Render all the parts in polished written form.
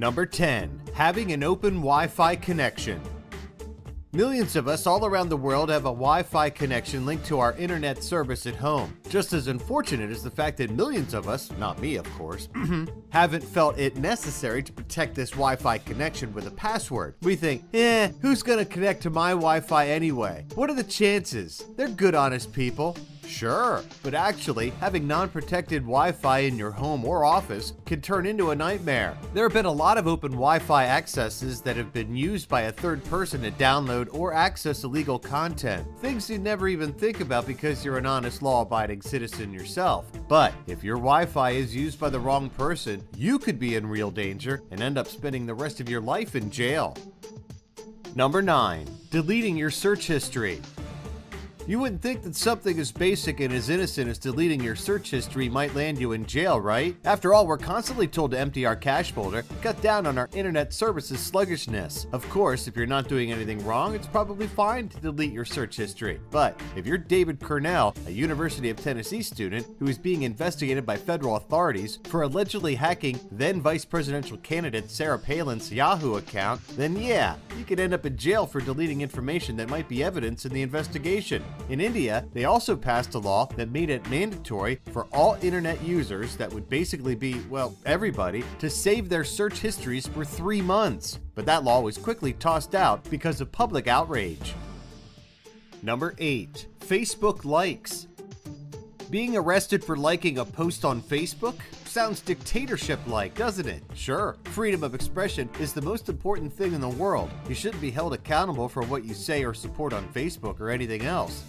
Number 10. Having an open Wi-Fi connection. Millions of us all around the world have a Wi-Fi connection linked to our internet service at home. Just as unfortunate is the fact that millions of us, not me of course, haven't felt it necessary to protect this Wi-Fi connection with a password. We think, who's gonna connect to my Wi-Fi anyway? What are the chances? They're good, honest people. Sure, but actually, having non-protected Wi-Fi in your home or office can turn into a nightmare. There have been a lot of open Wi-Fi accesses that have been used by a third person to download or access illegal content. Things you never even think about because you're an honest, law-abiding citizen yourself. But if your Wi-Fi is used by the wrong person, you could be in real danger and end up spending the rest of your life in jail. Number 9. Deleting your search history. You wouldn't think that something as basic and as innocent as deleting your search history might land you in jail, right? After all, we're constantly told to empty our cache folder, cut down on our internet services sluggishness. Of course, if you're not doing anything wrong, it's probably fine to delete your search history. But if you're David Cornell, a University of Tennessee student who is being investigated by federal authorities for allegedly hacking then Vice Presidential candidate Sarah Palin's Yahoo account, then yeah, you could end up in jail for deleting information that might be evidence in the investigation. In India, they also passed a law that made it mandatory for all internet users, that would basically be, well, everybody, to save their search histories for 3 months. But that law was quickly tossed out because of public outrage. Number 8. Facebook likes. Being arrested for liking a post on Facebook? Sounds dictatorship-like, doesn't it? Sure, freedom of expression is the most important thing in the world. You shouldn't be held accountable for what you say or support on Facebook or anything else.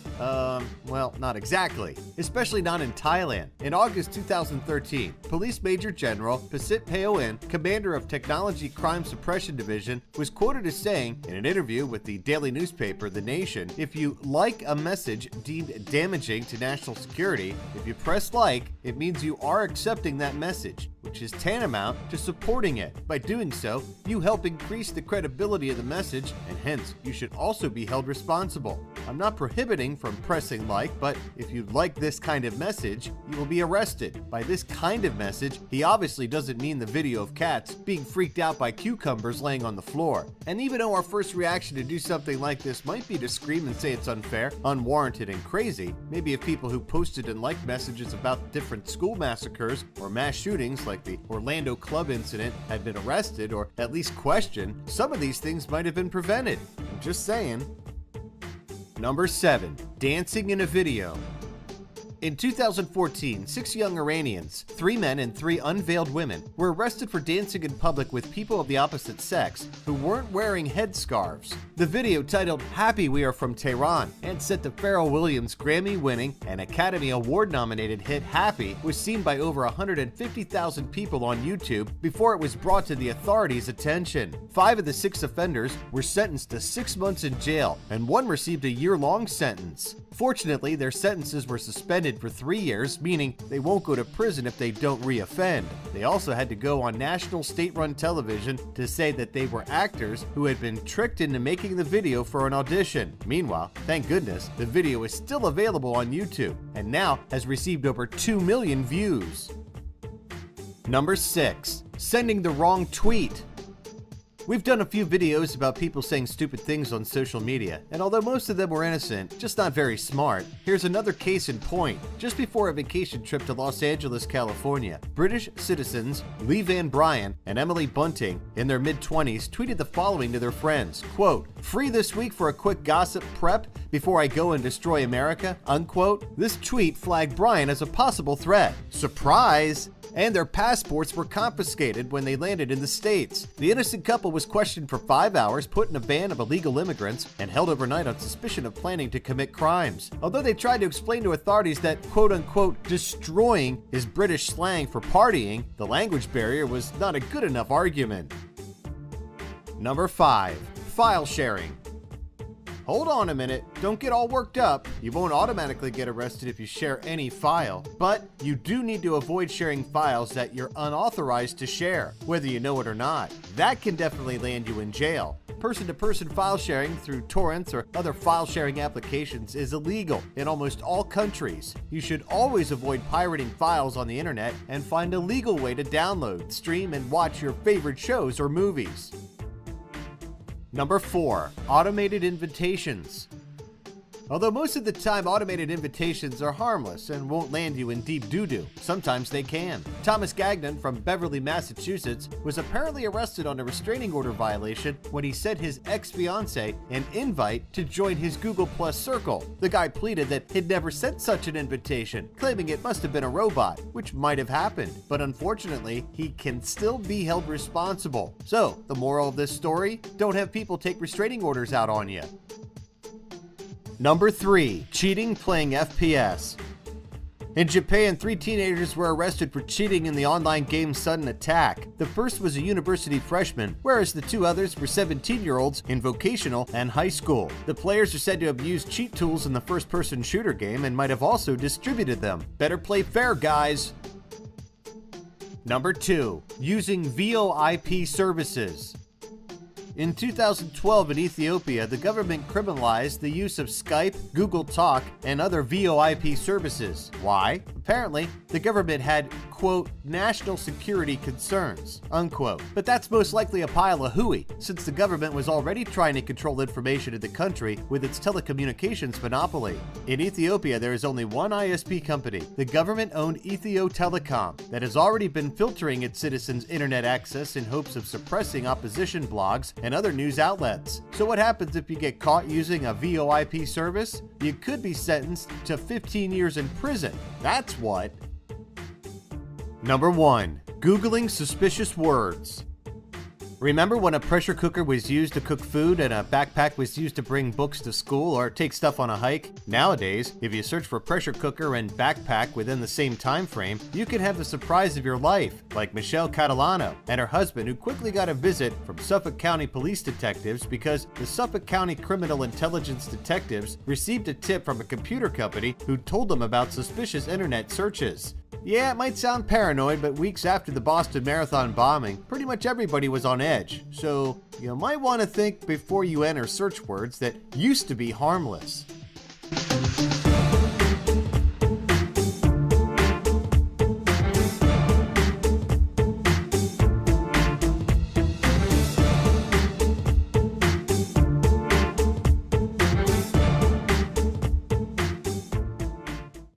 Well, not exactly. Especially not in Thailand. In August 2013, Police Major General Pisit Payoen, commander of Technology Crime Suppression Division, was quoted as saying in an interview with the daily newspaper The Nation, if you like a message deemed damaging to national security, if you press like, it means you are accepting that message, which is tantamount to supporting it. By doing so, you help increase the credibility of the message, and hence, you should also be held responsible. I'm not prohibiting from pressing like, but if you like this kind of message, you will be arrested. By this kind of message, he obviously doesn't mean the video of cats being freaked out by cucumbers laying on the floor. And even though our first reaction to do something like this might be to scream and say it's unfair, unwarranted, and crazy, maybe if people who posted and liked messages about different school massacres or mass shootings like the Orlando Club incident had been arrested or at least questioned, some of these things might have been prevented. I'm just saying. Number 7. Dancing in a video. In 2014, 6 young Iranians, 3 men and 3 unveiled women, were arrested for dancing in public with people of the opposite sex who weren't wearing headscarves. The video, titled Happy We Are From Tehran and set to Pharrell Williams' Grammy-winning and Academy Award-nominated hit Happy, was seen by over 150,000 people on YouTube before it was brought to the authorities' attention. 5 of the 6 offenders were sentenced to 6 months in jail, and 1 received a year-long sentence. Fortunately, their sentences were suspended for 3 years, meaning they won't go to prison if they don't re-offend. They also had to go on national state-run television to say that they were actors who had been tricked into making the video for an audition. Meanwhile, thank goodness, the video is still available on YouTube and now has received over 2 million views. Number 6. Sending the wrong tweet. We've done a few videos about people saying stupid things on social media, and although most of them were innocent, just not very smart, here's another case in point. Just before a vacation trip to Los Angeles, California, British citizens Lee Van Bryan and Emily Bunting, in their mid-20s, tweeted the following to their friends, quote, "Free this week for a quick gossip prep before I go and destroy America," unquote. This tweet flagged Bryan as a possible threat. Surprise! And their passports were confiscated when they landed in the States. The innocent couple was questioned for 5 hours, put in a van of illegal immigrants, and held overnight on suspicion of planning to commit crimes. Although they tried to explain to authorities that quote-unquote destroying is British slang for partying, the language barrier was not a good enough argument. Number 5. File sharing. Hold on a minute, don't get all worked up. You won't automatically get arrested if you share any file, but you do need to avoid sharing files that you're unauthorized to share, whether you know it or not. That can definitely land you in jail. Person-to-person file sharing through torrents or other file sharing applications is illegal in almost all countries. You should always avoid pirating files on the internet and find a legal way to download, stream, and watch your favorite shows or movies. Number 4. Automated invitations. Although most of the time automated invitations are harmless and won't land you in deep doo-doo, sometimes they can. Thomas Gagnon from Beverly, Massachusetts was apparently arrested on a restraining order violation when he sent his ex-fiancée an invite to join his Google Plus circle. The guy pleaded that he'd never sent such an invitation, claiming it must have been a robot, which might have happened, but unfortunately, he can still be held responsible. So, the moral of this story? Don't have people take restraining orders out on you. Number 3. Cheating playing FPS. In Japan, 3 teenagers were arrested for cheating in the online game Sudden Attack. The first was a university freshman, whereas the 2 others were 17-year-olds in vocational and high school. The players are said to have used cheat tools in the first-person shooter game and might have also distributed them. Better play fair, guys. Number 2. Using VoIP services. In 2012 in Ethiopia, the government criminalized the use of Skype, Google Talk, and other VoIP services. Why? Apparently, the government had, quote, national security concerns, unquote. But that's most likely a pile of hooey, since the government was already trying to control information in the country with its telecommunications monopoly. In Ethiopia, there is only one ISP company, the government-owned Ethio Telecom, that has already been filtering its citizens' internet access in hopes of suppressing opposition blogs and other news outlets. So what happens if you get caught using a VoIP service? You could be sentenced to 15 years in prison. That's what. Number 1. Googling suspicious words. Remember when a pressure cooker was used to cook food and a backpack was used to bring books to school or take stuff on a hike? Nowadays, if you search for pressure cooker and backpack within the same time frame, you can have the surprise of your life, like Michelle Catalano and her husband, who quickly got a visit from Suffolk County police detectives because the Suffolk County Criminal Intelligence detectives received a tip from a computer company who told them about suspicious internet searches. Yeah, it might sound paranoid, but weeks after the Boston Marathon bombing, pretty much everybody was on edge. So you might want to think before you enter search words that used to be harmless.